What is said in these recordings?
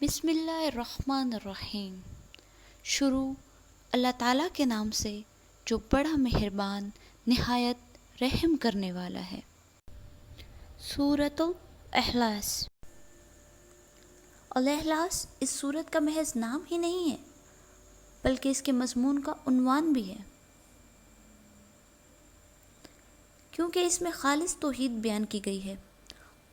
بسم اللہ الرحمن الرحیم۔ شروع اللہ تعالیٰ کے نام سے جو بڑا مہربان نہایت رحم کرنے والا ہے۔ سورۃ الاخلاص۔ الاخلاص اس سورت کا محض نام ہی نہیں ہے بلکہ اس کے مضمون کا عنوان بھی ہے، کیونکہ اس میں خالص توحید بیان کی گئی ہے۔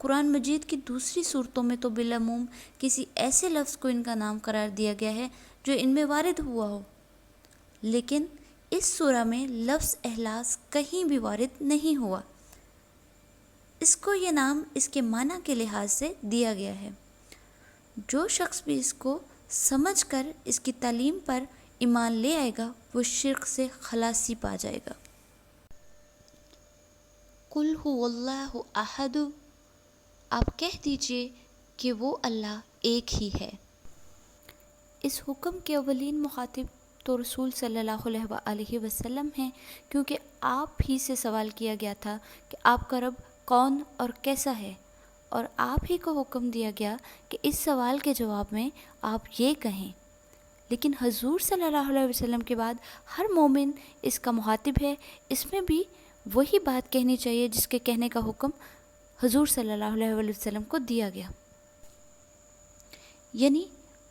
قرآن مجید کی دوسری صورتوں میں تو بالعموم کسی ایسے لفظ کو ان کا نام قرار دیا گیا ہے جو ان میں وارد ہوا ہو، لیکن اس سورہ میں لفظ اخلاص کہیں بھی وارد نہیں ہوا۔ اس کو یہ نام اس کے معنی کے لحاظ سے دیا گیا ہے۔ جو شخص بھی اس کو سمجھ کر اس کی تعلیم پر ایمان لے آئے گا وہ شرک سے خلاصی پا جائے گا۔ قل هو اللہ احد، آپ کہہ دیجئے کہ وہ اللہ ایک ہی ہے۔ اس حکم کے اولین مخاطب تو رسول صلی اللہ علیہ وآلہ وسلم ہیں، کیونکہ آپ ہی سے سوال کیا گیا تھا کہ آپ کا رب کون اور کیسا ہے، اور آپ ہی کو حکم دیا گیا کہ اس سوال کے جواب میں آپ یہ کہیں۔ لیکن حضور صلی اللہ علیہ وسلم کے بعد ہر مومن اس کا مخاطب ہے، اس میں بھی وہی بات کہنی چاہیے جس کے کہنے کا حکم حضور صلی اللہ علیہ وسلم کو دیا گیا، یعنی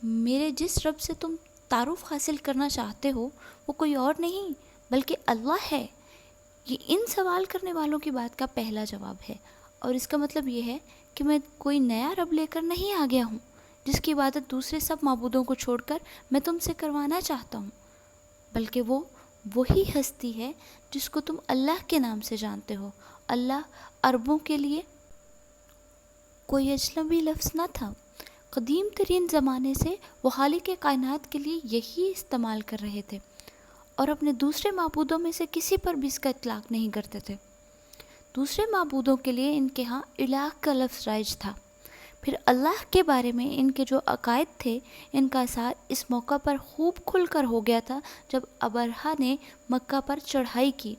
میرے جس رب سے تم تعارف حاصل کرنا چاہتے ہو وہ کوئی اور نہیں بلکہ اللہ ہے۔ یہ ان سوال کرنے والوں کی بات کا پہلا جواب ہے، اور اس کا مطلب یہ ہے کہ میں کوئی نیا رب لے کر نہیں آ گیا ہوں جس کی عبادت دوسرے سب معبودوں کو چھوڑ کر میں تم سے کروانا چاہتا ہوں، بلکہ وہ وہی ہستی ہے جس کو تم اللہ کے نام سے جانتے ہو۔ اللہ عربوں کے لیے کوئی اجنبی لفظ نہ تھا، قدیم ترین زمانے سے وہ خالق کائنات کے لیے یہی استعمال کر رہے تھے، اور اپنے دوسرے معبودوں میں سے کسی پر بھی اس کا اطلاق نہیں کرتے تھے۔ دوسرے معبودوں کے لیے ان کے ہاں الہ کا لفظ رائج تھا۔ پھر اللہ کے بارے میں ان کے جو عقائد تھے ان کا اثار اس موقع پر خوب کھل کر ہو گیا تھا جب ابرہہ نے مکہ پر چڑھائی کی۔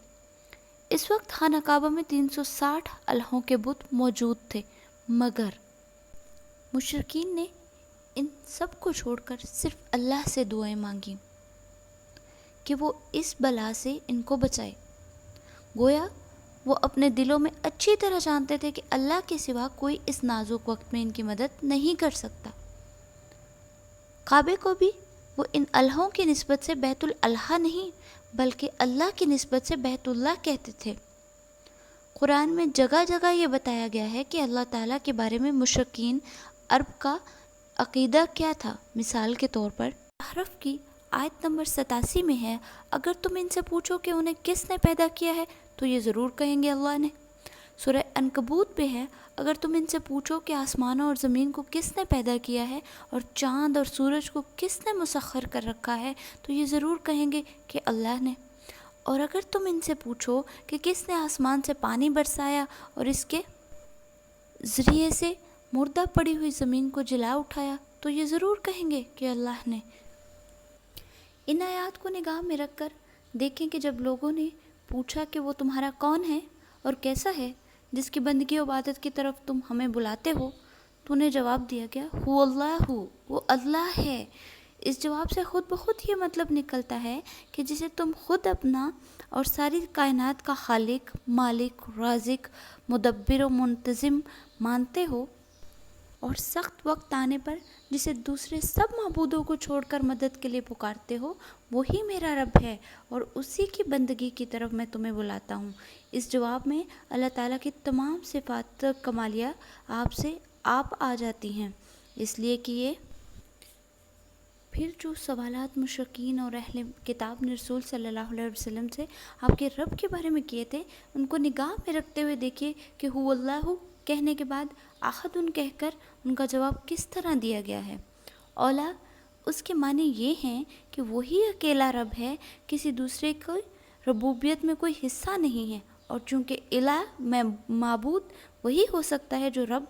اس وقت خانہ کعبہ میں 360 الہوں کے بت موجود تھے، مگر مشرکین نے ان سب کو چھوڑ کر صرف اللہ سے دعائیں مانگیں کہ وہ اس بلا سے ان کو بچائے۔ گویا وہ اپنے دلوں میں اچھی طرح جانتے تھے کہ اللہ کے سوا کوئی اس نازک وقت میں ان کی مدد نہیں کر سکتا۔ کعبے کو بھی وہ ان الہوں کی نسبت سے بیت الالہہ نہیں بلکہ اللہ کی نسبت سے بیت اللہ کہتے تھے۔ قرآن میں جگہ جگہ یہ بتایا گیا ہے کہ اللہ تعالیٰ کے بارے میں مشرکین عرب کا عقیدہ کیا تھا۔ مثال کے طور پر احرف کی آیت نمبر 87 میں ہے، اگر تم ان سے پوچھو کہ انہیں کس نے پیدا کیا ہے تو یہ ضرور کہیں گے اللہ نے۔ سورہ عنکبوت پہ ہے، اگر تم ان سے پوچھو کہ آسمانوں اور زمین کو کس نے پیدا کیا ہے اور چاند اور سورج کو کس نے مسخر کر رکھا ہے تو یہ ضرور کہیں گے کہ اللہ نے۔ اور اگر تم ان سے پوچھو کہ کس نے آسمان سے پانی برسایا اور اس کے ذریعے سے مردہ پڑی ہوئی زمین کو جلا اٹھایا تو یہ ضرور کہیں گے کہ اللہ نے۔ ان آیات کو نگاہ میں رکھ کر دیکھیں کہ جب لوگوں نے پوچھا کہ وہ تمہارا کون ہے اور کیسا ہے جس کی بندگی و عبادت کی طرف تم ہمیں بلاتے ہو، تو انہیں جواب دیا گیا هو اللہ، وہ اللہ ہے۔ اس جواب سے خود بخود یہ مطلب نکلتا ہے کہ جسے تم خود اپنا اور ساری کائنات کا خالق، مالک، رازق، مدبر و منتظم مانتے ہو، اور سخت وقت آنے پر جسے دوسرے سب معبودوں کو چھوڑ کر مدد کے لیے پکارتے ہو، وہی میرا رب ہے اور اسی کی بندگی کی طرف میں تمہیں بلاتا ہوں۔ اس جواب میں اللہ تعالیٰ کی تمام صفات کمالیہ آپ آ جاتی ہیں، اس لیے کہ یہ پھر جو سوالات مشرکین اور اہل کتاب نے رسول صلی اللہ علیہ وسلم سے آپ کے رب کے بارے میں کیے تھے، ان کو نگاہ میں رکھتے ہوئے دیکھیے کہ هو اللہ کہنے کے بعد احد کہہ کر ان کا جواب کس طرح دیا گیا ہے۔ اولا اس کے معنی یہ ہیں کہ وہی اکیلا رب ہے، کسی دوسرے کی ربوبیت میں کوئی حصہ نہیں ہے، اور چونکہ الہ میں معبود وہی ہو سکتا ہے جو رب،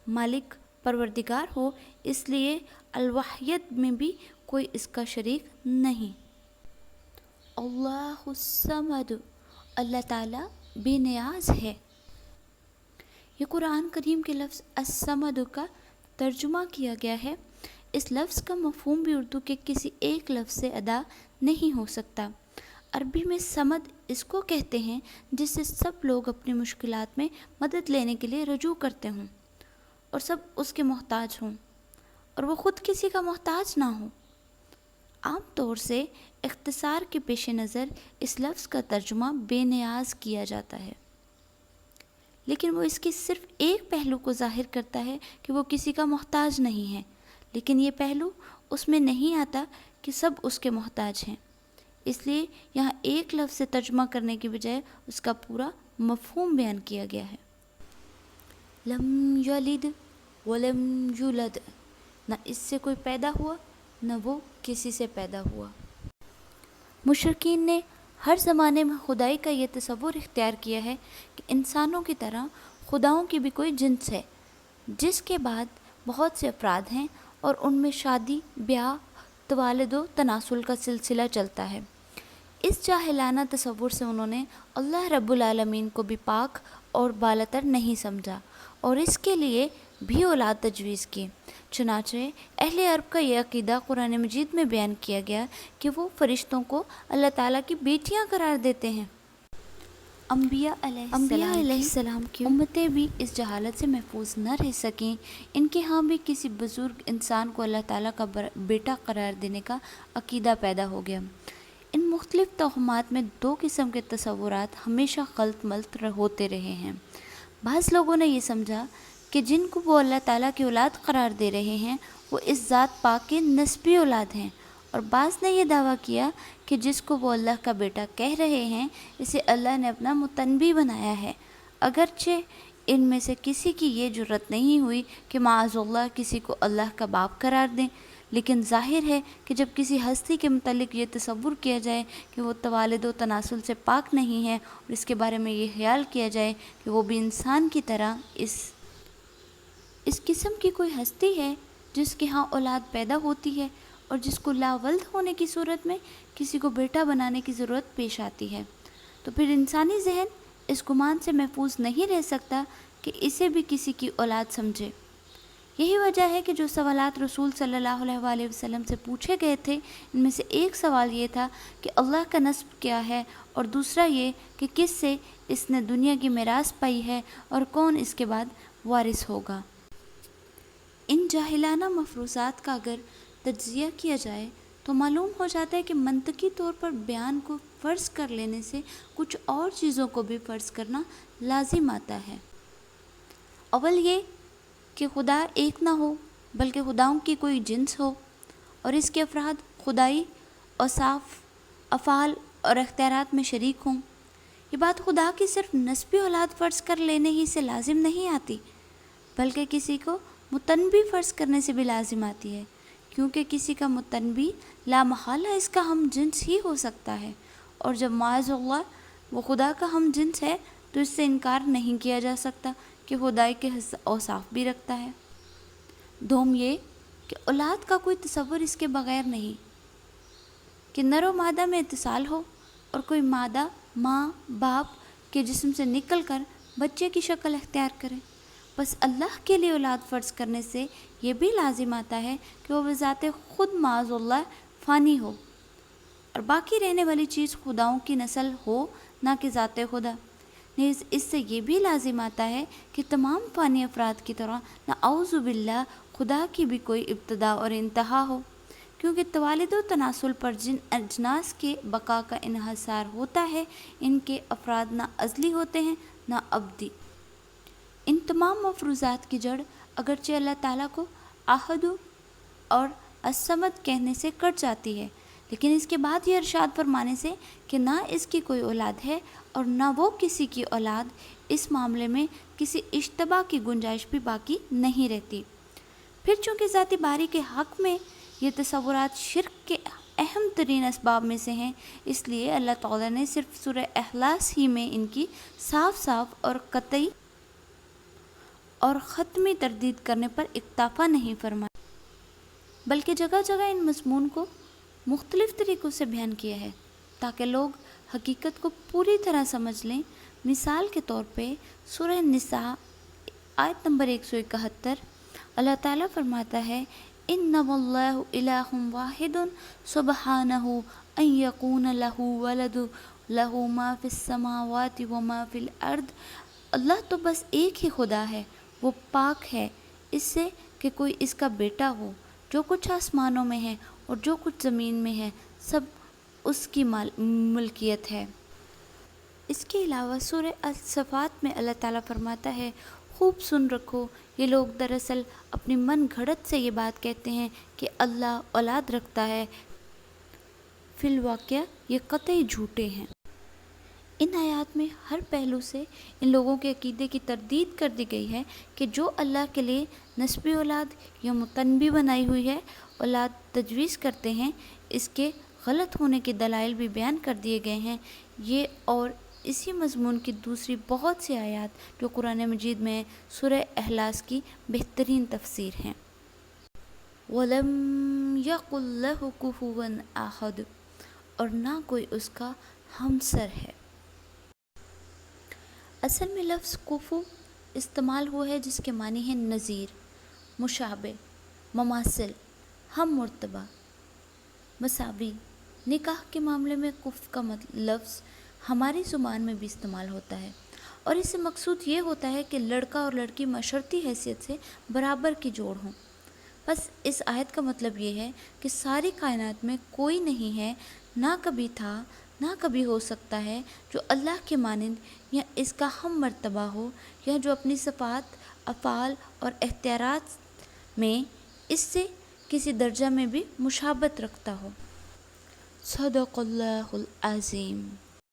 مالک، پروردگار ہو، اس لیے الوحیت میں بھی کوئی اس کا شریک نہیں۔ اللہ الصمد، اللہ تعالیٰ بے نیاز ہے۔ یہ قرآن کریم کے لفظ الصمد کا ترجمہ کیا گیا ہے۔ اس لفظ کا مفہوم بھی اردو کے کسی ایک لفظ سے ادا نہیں ہو سکتا۔ عربی میں سمد اس کو کہتے ہیں جس سے سب لوگ اپنی مشکلات میں مدد لینے کے لیے رجوع کرتے ہوں اور سب اس کے محتاج ہوں اور وہ خود کسی کا محتاج نہ ہو۔ عام طور سے اختصار کے پیش نظر اس لفظ کا ترجمہ بے نیاز کیا جاتا ہے، لیکن وہ اس کے صرف ایک پہلو کو ظاہر کرتا ہے کہ وہ کسی کا محتاج نہیں ہے، لیکن یہ پہلو اس میں نہیں آتا کہ سب اس کے محتاج ہیں۔ اس لیے یہاں ایک لفظ سے ترجمہ کرنے کی بجائے اس کا پورا مفہوم بیان کیا گیا ہے۔ لم یلد ولم یولد، نہ اس سے کوئی پیدا ہوا نہ وہ کسی سے پیدا ہوا۔ مشرکین نے ہر زمانے میں خدائی کا یہ تصور اختیار کیا ہے کہ انسانوں کی طرح خداؤں کی بھی کوئی جنس ہے جس کے بعد بہت سے افراد ہیں اور ان میں شادی، بیاہ، توالد و تناسل کا سلسلہ چلتا ہے۔ اس جاہلانہ تصور سے انہوں نے اللہ رب العالمین کو بھی پاک اور بالاتر نہیں سمجھا اور اس کے لیے بھی اولاد تجویز کی۔ چنانچہ اہل عرب کا یہ عقیدہ قرآن مجید میں بیان کیا گیا کہ وہ فرشتوں کو اللہ تعالیٰ کی بیٹیاں قرار دیتے ہیں۔ انبیاء علیہ السلام کی امتیں بھی اس جہالت سے محفوظ نہ رہ سکیں۔ ان کے ہاں بھی کسی بزرگ انسان کو اللہ تعالیٰ کا بیٹا قرار دینے کا عقیدہ پیدا ہو گیا۔ ان مختلف توہمات میں دو قسم کے تصورات ہمیشہ خلط ملط ہوتے رہے ہیں۔ بعض لوگوں نے یہ سمجھا کہ جن کو وہ اللہ تعالیٰ کی اولاد قرار دے رہے ہیں وہ اس ذات پاک کے نسبی اولاد ہیں، اور بعض نے یہ دعویٰ کیا کہ جس کو وہ اللہ کا بیٹا کہہ رہے ہیں اسے اللہ نے اپنا متنبی بنایا ہے، اگرچہ ان میں سے کسی کی یہ جرت نہیں ہوئی کہ معاذ اللہ کسی کو اللہ کا باپ قرار دیں۔ لیکن ظاہر ہے کہ جب کسی ہستی کے متعلق یہ تصور کیا جائے کہ وہ توالد و تناسل سے پاک نہیں ہے اور اس کے بارے میں یہ خیال کیا جائے کہ وہ بھی انسان کی طرح اس قسم کی کوئی ہستی ہے جس کے ہاں اولاد پیدا ہوتی ہے اور جس کو لا ولد ہونے کی صورت میں کسی کو بیٹا بنانے کی ضرورت پیش آتی ہے، تو پھر انسانی ذہن اس گمان سے محفوظ نہیں رہ سکتا کہ اسے بھی کسی کی اولاد سمجھے۔ یہی وجہ ہے کہ جو سوالات رسول صلی اللہ علیہ وآلہ وسلم سے پوچھے گئے تھے ان میں سے ایک سوال یہ تھا کہ اللہ کا نسب کیا ہے، اور دوسرا یہ کہ کس سے اس نے دنیا کی میراث پائی ہے اور کون اس کے بعد وارث ہوگا۔ ان جاہلانہ مفروضات کا اگر تجزیہ کیا جائے تو معلوم ہو جاتا ہے کہ منطقی طور پر بیان کو فرض کر لینے سے کچھ اور چیزوں کو بھی فرض کرنا لازم آتا ہے۔ اول یہ کہ خدا ایک نہ ہو بلکہ خداؤں کی کوئی جنس ہو اور اس کے افراد خدائی اوصاف، افعال اور اختیارات میں شریک ہوں۔ یہ بات خدا کی صرف نسبی اولاد فرض کر لینے ہی سے لازم نہیں آتی بلکہ کسی کو متنبی فرض کرنے سے بھی لازم آتی ہے، کیونکہ کسی کا متنبی لا محالہ اس کا ہم جنس ہی ہو سکتا ہے، اور جب معاذ اللہ وہ خدا کا ہم جنس ہے تو اس سے انکار نہیں کیا جا سکتا کہ خدائی کے اوصاف بھی رکھتا ہے۔ دوم یہ کہ اولاد کا کوئی تصور اس کے بغیر نہیں کہ نر و مادہ میں اتصال ہو اور کوئی مادہ ماں باپ کے جسم سے نکل کر بچے کی شکل اختیار کرے۔ بس اللہ کے لیے اولاد فرض کرنے سے یہ بھی لازم آتا ہے کہ وہ بذات خود معاذ اللہ فانی ہو اور باقی رہنے والی چیز خداؤں کی نسل ہو، نہ کہ ذات خدا۔ نیز اس سے یہ بھی لازم آتا ہے کہ تمام فانی افراد کی طرح نعوذ باللہ خدا کی بھی کوئی ابتدا اور انتہا ہو، کیونکہ توالد و تناسل پر جن اجناس کے بقا کا انحصار ہوتا ہے ان کے افراد نہ ازلی ہوتے ہیں نہ ابدی۔ ان تمام مفروضات کی جڑ اگرچہ اللہ تعالیٰ کو احد اور الصمد کہنے سے کٹ جاتی ہے، لیکن اس کے بعد یہ ارشاد فرمانے سے کہ نہ اس کی کوئی اولاد ہے اور نہ وہ کسی کی اولاد، اس معاملے میں کسی اشتباہ کی گنجائش بھی باقی نہیں رہتی۔ پھر چونکہ ذاتی باری کے حق میں یہ تصورات شرک کے اہم ترین اسباب میں سے ہیں، اس لیے اللہ تعالیٰ نے صرف سورہ اخلاص ہی میں ان کی صاف صاف اور قطعی اور ختمی تردید کرنے پر اکتفا نہیں فرمایا، بلکہ جگہ جگہ ان مضمون کو مختلف طریقوں سے بیان کیا ہے تاکہ لوگ حقیقت کو پوری طرح سمجھ لیں۔ مثال کے طور پہ سورہ نساء آیت نمبر 171 اللہ تعالیٰ فرماتا ہے انما اللہ الہ واحد سبحانہ ان یکون لہ ولد لہ ما فی السماوات وما فی الارض، اللہ تو بس ایک ہی خدا ہے، وہ پاک ہے اس سے کہ کوئی اس کا بیٹا ہو۔ جو کچھ آسمانوں میں ہے اور جو کچھ زمین میں ہے سب اس کی ملکیت ہے۔ اس کے علاوہ سورہ الصفات میں اللہ تعالیٰ فرماتا ہے، خوب سن رکھو، یہ لوگ دراصل اپنی من گھڑت سے یہ بات کہتے ہیں کہ اللہ اولاد رکھتا ہے، فی الواقع یہ قطعی جھوٹے ہیں۔ ان آیات میں ہر پہلو سے ان لوگوں کے عقیدے کی تردید کر دی گئی ہے کہ جو اللہ کے لیے نسبی اولاد یا متنبی بنائی ہوئی ہے اولاد تجویز کرتے ہیں، اس کے غلط ہونے کے دلائل بھی بیان کر دیے گئے ہیں۔ یہ اور اسی مضمون کی دوسری بہت سی آیات جو قرآن مجید میں سورہ اخلاص کی بہترین تفسیر ہیں۔ وَلَمْ يَقُلْ لَهُ كُفُوًا أَحَدٌ، اور نہ کوئی اس کا ہمسر ہے۔ اصل میں لفظ کفو استعمال ہوا ہے جس کے معنی ہے نظیر، مشابہ، مماثل، ہم مرتبہ، مساوی۔ نکاح کے معاملے میں کف کا لفظ ہماری زبان میں بھی استعمال ہوتا ہے، اور اس سے مقصود یہ ہوتا ہے کہ لڑکا اور لڑکی معاشرتی حیثیت سے برابر کی جوڑ ہوں۔ بس اس آیت کا مطلب یہ ہے کہ ساری کائنات میں کوئی نہیں ہے، نہ کبھی تھا، نہ کبھی ہو سکتا ہے جو اللہ کے مانند یا اس کا ہم مرتبہ ہو، یا جو اپنی صفات، افعال اور اختیارات میں اس سے کسی درجہ میں بھی مشابہت رکھتا ہو۔ صدق اللہ العظیم۔